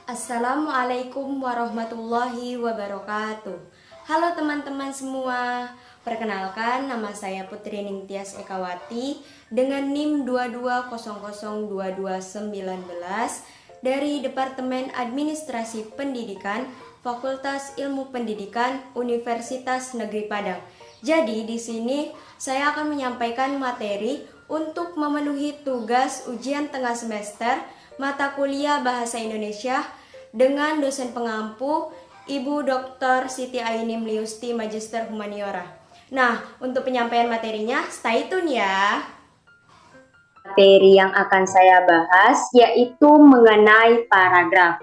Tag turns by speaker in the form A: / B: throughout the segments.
A: Assalamualaikum warahmatullahi wabarakatuh. Halo teman-teman semua. Perkenalkan, nama saya Putri Ningtyas Ekawati dengan NIM 22002219 dari Departemen Administrasi Pendidikan Fakultas Ilmu Pendidikan Universitas Negeri Padang. Jadi di sini saya akan menyampaikan materi untuk memenuhi tugas ujian tengah semester mata kuliah Bahasa Indonesia dengan dosen pengampu Ibu Dr. Siti Ainim Liusti Magister Humaniora. Nah, untuk penyampaian materinya, stay tune ya. Materi yang akan saya bahas yaitu mengenai paragraf.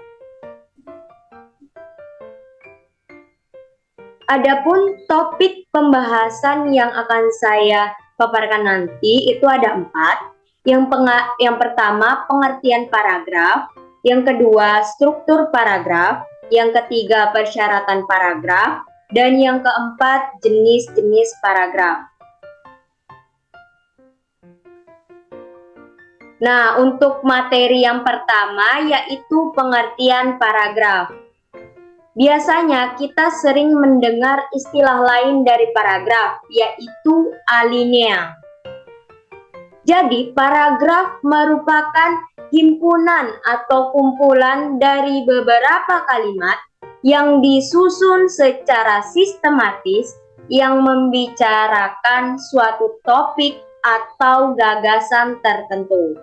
A: Adapun topik pembahasan yang akan saya paparkan nanti itu ada 4. Yang pertama, pengertian paragraf. Yang kedua, struktur paragraf. Yang ketiga, persyaratan paragraf. Dan yang keempat, jenis-jenis paragraf. Nah, untuk materi yang pertama yaitu pengertian paragraf. Biasanya kita sering mendengar istilah lain dari paragraf, yaitu alinea. Jadi, paragraf merupakan himpunan atau kumpulan dari beberapa kalimat yang disusun secara sistematis yang membicarakan suatu topik atau gagasan tertentu.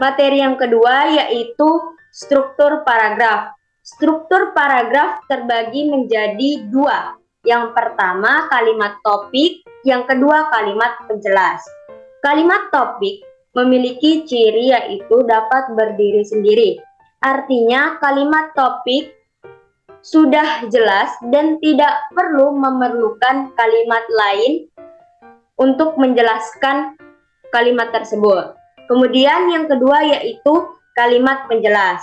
A: Materi yang kedua yaitu struktur paragraf. Struktur paragraf terbagi menjadi 2. Yang pertama kalimat topik, yang kedua kalimat penjelas. Kalimat topik memiliki ciri yaitu dapat berdiri sendiri. Artinya kalimat topik sudah jelas dan tidak perlu memerlukan kalimat lain untuk menjelaskan kalimat tersebut. Kemudian yang kedua yaitu kalimat penjelas.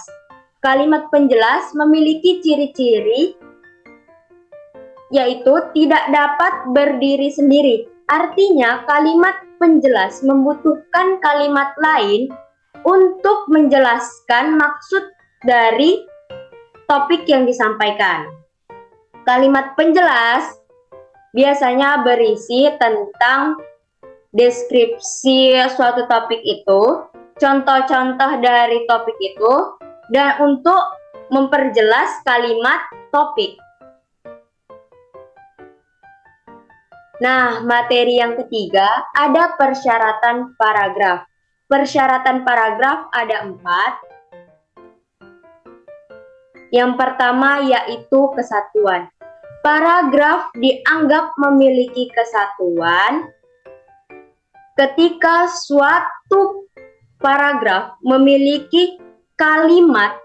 A: Kalimat penjelas memiliki ciri-ciri yaitu tidak dapat berdiri sendiri. Artinya kalimat penjelas membutuhkan kalimat lain untuk menjelaskan maksud dari topik yang disampaikan. Kalimat penjelas biasanya berisi tentang deskripsi suatu topik itu, contoh-contoh dari topik itu, dan untuk memperjelas kalimat topik. Nah, materi yang ketiga ada persyaratan paragraf. Persyaratan paragraf ada 4. Yang pertama yaitu kesatuan. Paragraf dianggap memiliki kesatuan ketika suatu paragraf memiliki kalimat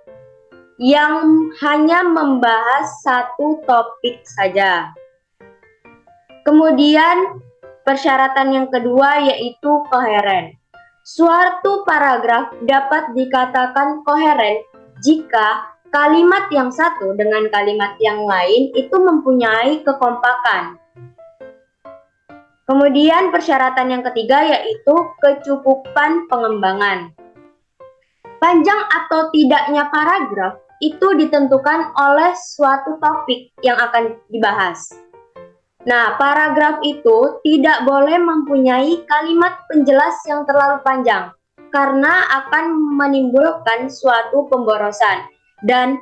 A: yang hanya membahas satu topik saja. Kemudian persyaratan yang kedua yaitu koheren. Suatu paragraf dapat dikatakan koheren jika kalimat yang satu dengan kalimat yang lain itu mempunyai kekompakan. Kemudian persyaratan yang ketiga yaitu kecukupan pengembangan. Panjang atau tidaknya paragraf itu ditentukan oleh suatu topik yang akan dibahas. Nah, paragraf itu tidak boleh mempunyai kalimat penjelas yang terlalu panjang karena akan menimbulkan suatu pemborosan. Dan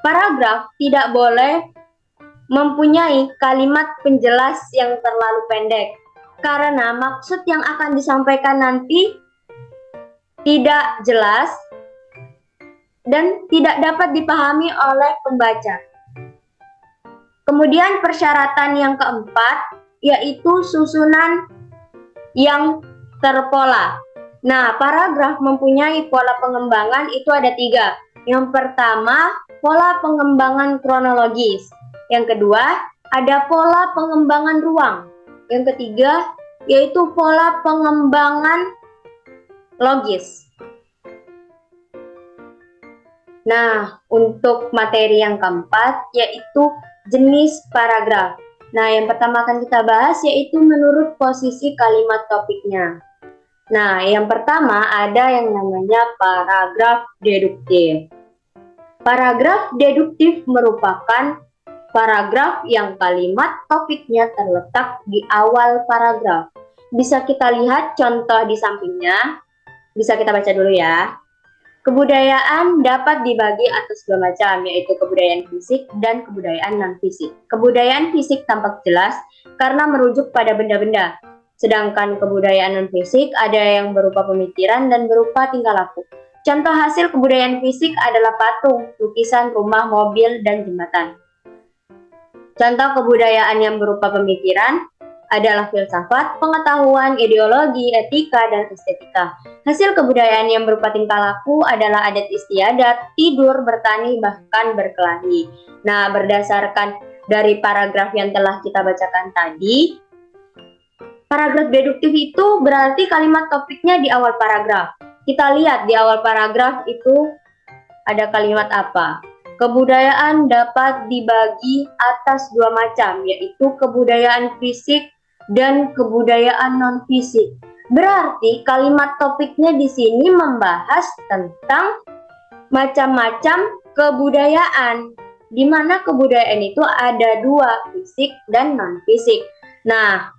A: paragraf tidak boleh mempunyai kalimat penjelas yang terlalu pendek karena maksud yang akan disampaikan nanti tidak jelas dan tidak dapat dipahami oleh pembaca. Kemudian persyaratan yang keempat yaitu susunan yang terpola. Nah, paragraf mempunyai pola pengembangan itu ada 3. Yang pertama, pola pengembangan kronologis. Yang kedua, ada pola pengembangan ruang. Yang ketiga, yaitu pola pengembangan logis. Nah, untuk materi yang keempat yaitu jenis paragraf. Nah, yang pertama akan kita bahas yaitu menurut posisi kalimat topiknya. Nah, yang pertama ada yang namanya paragraf deduktif. Paragraf deduktif merupakan paragraf yang kalimat topiknya terletak di awal paragraf. Bisa kita lihat contoh di sampingnya. Bisa kita baca dulu ya. Kebudayaan dapat dibagi atas dua macam, yaitu kebudayaan fisik dan kebudayaan non-fisik. Kebudayaan fisik tampak jelas karena merujuk pada benda-benda, sedangkan kebudayaan non-fisik ada yang berupa pemikiran dan berupa tingkah laku. Contoh hasil kebudayaan fisik adalah patung, lukisan, rumah, mobil, dan jembatan. Contoh kebudayaan yang berupa pemikiran adalah filsafat, pengetahuan, ideologi, etika, dan estetika. Hasil kebudayaan yang berupa tingkah laku adalah adat istiadat, tidur, bertani, bahkan berkelahi. Nah, berdasarkan dari paragraf yang telah kita bacakan tadi, paragraf deduktif itu berarti kalimat topiknya di awal paragraf. Kita lihat di awal paragraf itu ada kalimat apa? Kebudayaan dapat dibagi atas dua macam, yaitu kebudayaan fisik dan kebudayaan non-fisik. Berarti kalimat topiknya di sini membahas tentang macam-macam kebudayaan, di mana kebudayaan itu ada dua, fisik dan non-fisik. Nah,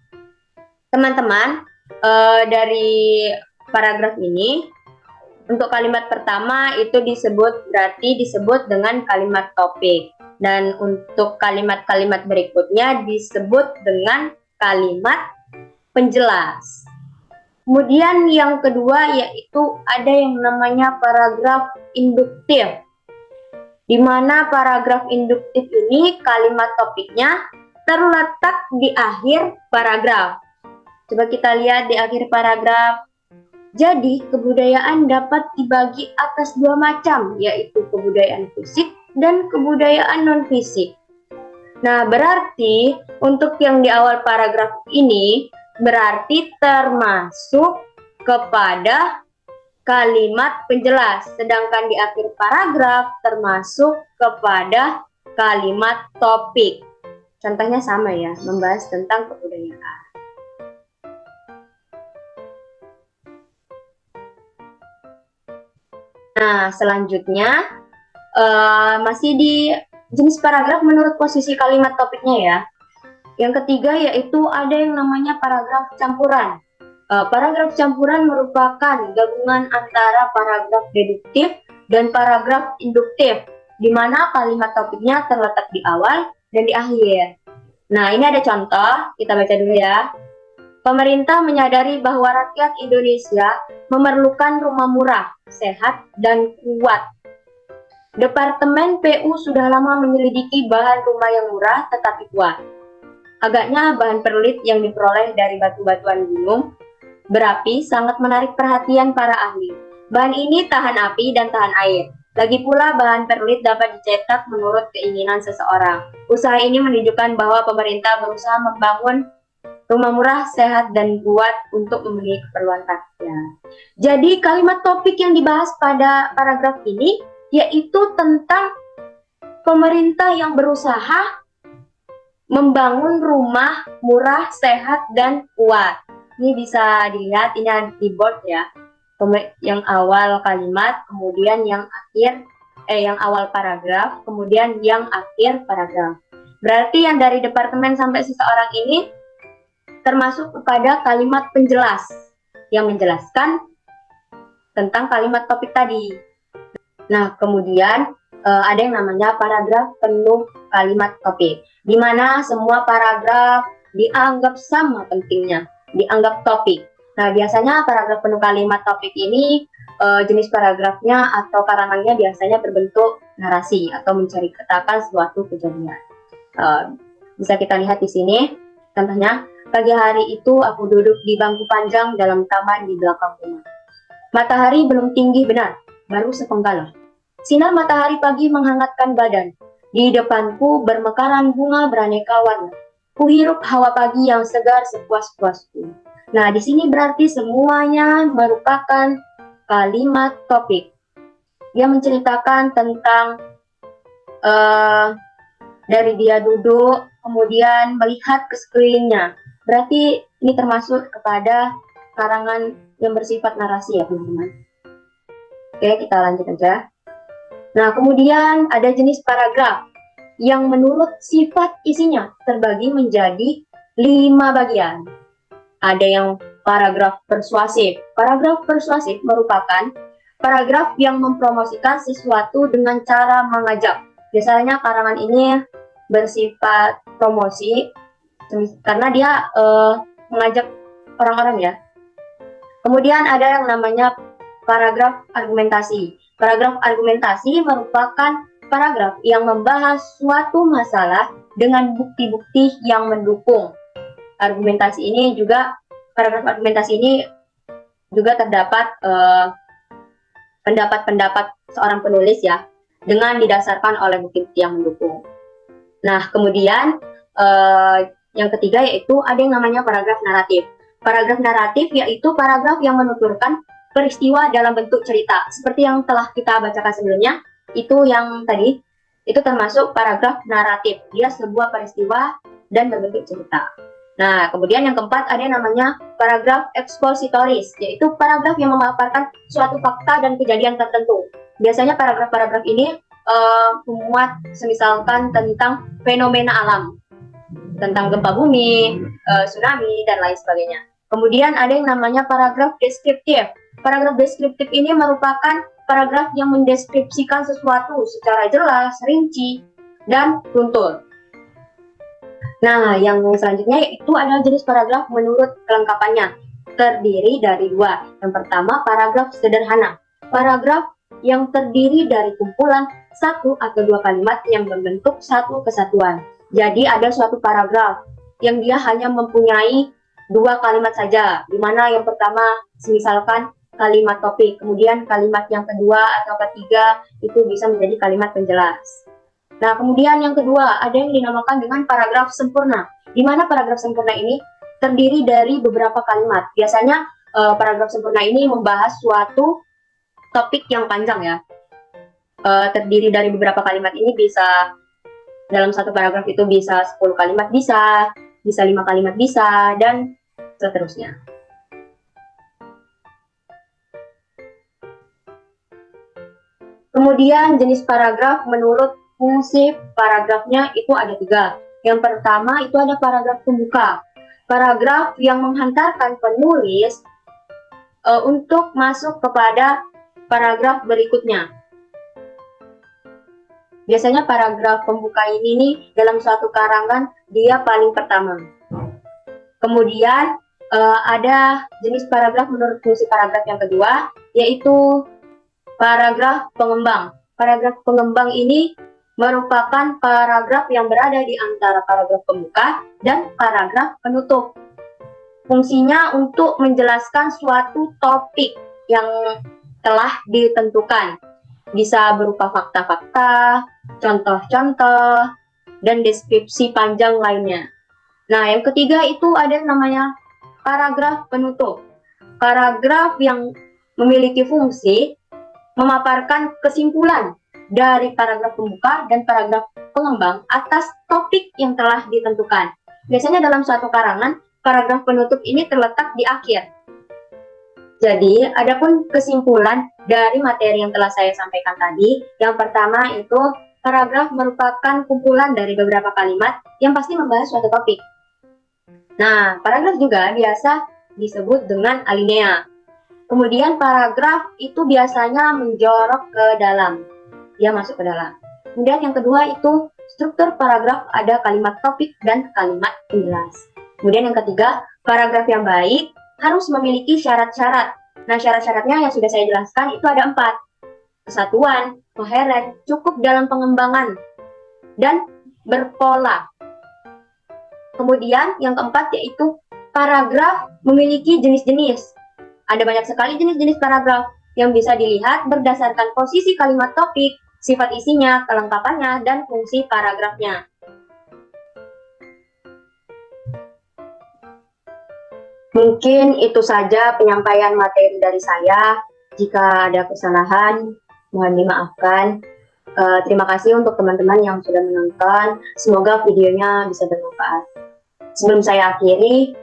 A: teman-teman, dari paragraf ini, untuk kalimat pertama itu berarti disebut dengan kalimat topik. Dan untuk kalimat-kalimat berikutnya disebut dengan kalimat penjelas. Kemudian yang kedua yaitu ada yang namanya paragraf induktif. Di mana paragraf induktif ini kalimat topiknya terletak di akhir paragraf. Coba kita lihat di akhir paragraf. Jadi, kebudayaan dapat dibagi atas dua macam, yaitu kebudayaan fisik dan kebudayaan non-fisik. Nah, berarti untuk yang di awal paragraf ini berarti termasuk kepada kalimat penjelas, sedangkan di akhir paragraf termasuk kepada kalimat topik. Contohnya sama ya, membahas tentang kebudayaan. Nah, selanjutnya masih di jenis paragraf menurut posisi kalimat topiknya ya. Yang ketiga yaitu ada yang namanya paragraf campuran. Paragraf campuran merupakan gabungan antara paragraf deduktif dan paragraf induktif, di mana kalimat topiknya terletak di awal dan di akhir. Nah, ini ada contoh, kita baca dulu ya. Pemerintah menyadari bahwa rakyat Indonesia memerlukan rumah murah, sehat, dan kuat. Departemen PU sudah lama menyelidiki bahan rumah yang murah tetapi kuat. Agaknya bahan perlit yang diperoleh dari batu-batuan gunung berapi sangat menarik perhatian para ahli. Bahan ini tahan api dan tahan air. Lagi pula bahan perlit dapat dicetak menurut keinginan seseorang. Usaha ini menunjukkan bahwa pemerintah berusaha membangun rumah murah, sehat, dan kuat untuk memenuhi keperluan rakyat. Jadi kalimat topik yang dibahas pada paragraf ini yaitu tentang pemerintah yang berusaha membangun rumah murah, sehat, dan kuat. Ini bisa dilihat, ini ada di board ya. Yang awal kalimat, kemudian yang awal paragraf, kemudian yang akhir paragraf. Berarti yang dari departemen sampai seseorang ini termasuk kepada kalimat penjelas yang menjelaskan tentang kalimat topik tadi. Nah, kemudian ada yang namanya paragraf penuh kalimat topik, di mana semua paragraf dianggap sama pentingnya, dianggap topik. Nah, biasanya paragraf penuh kalimat topik ini jenis paragrafnya atau karangannya biasanya berbentuk narasi atau menceritakan suatu kejadian. Bisa kita lihat di sini, contohnya, pagi hari itu aku duduk di bangku panjang dalam taman di belakang rumah. Matahari belum tinggi benar, baru sepenggal. Sinar matahari pagi menghangatkan badan. Di depanku bermekaran bunga beraneka warna. Kuhirup hawa pagi yang segar sepuas-puasku. Nah, di sini berarti semuanya merupakan kalimat topik yang menceritakan tentang dari dia duduk, kemudian melihat ke sekelilingnya. Berarti ini termasuk kepada karangan yang bersifat narasi ya teman-teman. Oke, kita lanjut aja. Nah, kemudian ada jenis paragraf yang menurut sifat isinya terbagi menjadi 5 bagian. Ada yang paragraf persuasif. Paragraf persuasif merupakan paragraf yang mempromosikan sesuatu dengan cara mengajak. Biasanya karangan ini bersifat promosi karena dia mengajak orang-orang ya. Kemudian ada yang namanya paragraf argumentasi. Paragraf argumentasi merupakan paragraf yang membahas suatu masalah dengan bukti-bukti yang mendukung. Paragraf argumentasi ini juga terdapat pendapat-pendapat seorang penulis ya, dengan didasarkan oleh bukti-bukti yang mendukung. Nah, kemudian yang ketiga yaitu ada yang namanya paragraf naratif. Paragraf naratif yaitu paragraf yang menuturkan peristiwa dalam bentuk cerita. Seperti yang telah kita bacakan sebelumnya, itu yang tadi, itu termasuk paragraf naratif. Dia sebuah peristiwa dan berbentuk cerita. Nah, kemudian yang keempat ada yang namanya paragraf ekspositoris, yaitu paragraf yang memaparkan suatu fakta dan kejadian tertentu. Biasanya paragraf-paragraf ini memuat semisalkan tentang fenomena alam, tentang gempa bumi, tsunami, dan lain sebagainya. Kemudian ada yang namanya paragraf deskriptif. Paragraf deskriptif ini merupakan paragraf yang mendeskripsikan sesuatu secara jelas, rinci, dan runtuh. Nah, yang selanjutnya yaitu adalah jenis paragraf menurut kelengkapannya. Terdiri dari 2. Yang pertama, paragraf sederhana. Paragraf yang terdiri dari kumpulan 1 atau 2 kalimat yang membentuk satu kesatuan. Jadi ada suatu paragraf yang dia hanya mempunyai 2 kalimat saja, di mana yang pertama misalkan kalimat topik, kemudian kalimat yang kedua atau ketiga itu bisa menjadi kalimat penjelas. Nah, kemudian yang kedua ada yang dinamakan dengan paragraf sempurna, di mana paragraf sempurna ini terdiri dari beberapa kalimat. Biasanya paragraf sempurna ini membahas suatu topik yang panjang ya. Terdiri dari beberapa kalimat ini bisa dalam satu paragraf itu bisa 10 kalimat bisa 5 kalimat bisa, dan seterusnya. Kemudian jenis paragraf menurut fungsi paragrafnya itu ada 3. Yang pertama itu ada paragraf pembuka. Paragraf yang menghantarkan penulis untuk masuk kepada paragraf berikutnya. Biasanya paragraf pembuka ini nih dalam suatu karangan dia paling pertama. Kemudian ada jenis paragraf menurut fungsi paragraf yang kedua, yaitu paragraf pengembang. Paragraf pengembang ini merupakan paragraf yang berada di antara paragraf pembuka dan paragraf penutup. Fungsinya untuk menjelaskan suatu topik yang telah ditentukan. Bisa berupa fakta-fakta, contoh-contoh, dan deskripsi panjang lainnya. Nah, yang ketiga itu ada yang namanya paragraf penutup. Paragraf yang memiliki fungsi memaparkan kesimpulan dari paragraf pembuka dan paragraf pengembang atas topik yang telah ditentukan. Biasanya dalam suatu karangan, paragraf penutup ini terletak di akhir. Jadi, adapun kesimpulan dari materi yang telah saya sampaikan tadi, yang pertama itu paragraf merupakan kumpulan dari beberapa kalimat yang pasti membahas suatu topik. Nah, paragraf juga biasa disebut dengan alinea. Kemudian paragraf itu biasanya menjorok ke dalam, dia masuk ke dalam. Kemudian yang kedua itu struktur paragraf, ada kalimat topik dan kalimat penjelas. Kemudian yang ketiga, paragraf yang baik harus memiliki syarat-syarat. Nah, syarat-syaratnya yang sudah saya jelaskan itu ada 4. Kesatuan, koheren, cukup dalam pengembangan, dan berpola. Kemudian yang keempat yaitu paragraf memiliki jenis-jenis. Ada banyak sekali jenis-jenis paragraf yang bisa dilihat berdasarkan posisi kalimat topik, sifat isinya, kelengkapannya, dan fungsi paragrafnya. Mungkin itu saja penyampaian materi dari saya. Jika ada kesalahan, mohon dimaafkan. Terima kasih untuk teman-teman yang sudah menonton. Semoga videonya bisa bermanfaat. Sebelum saya akhiri,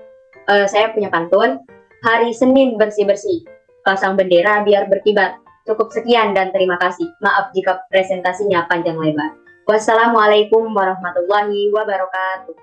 A: saya punya pantun.
B: Hari Senin bersih-bersih. Pasang bendera biar berkibar. Cukup sekian dan terima kasih. Maaf jika presentasinya panjang lebar. Wassalamualaikum warahmatullahi wabarakatuh.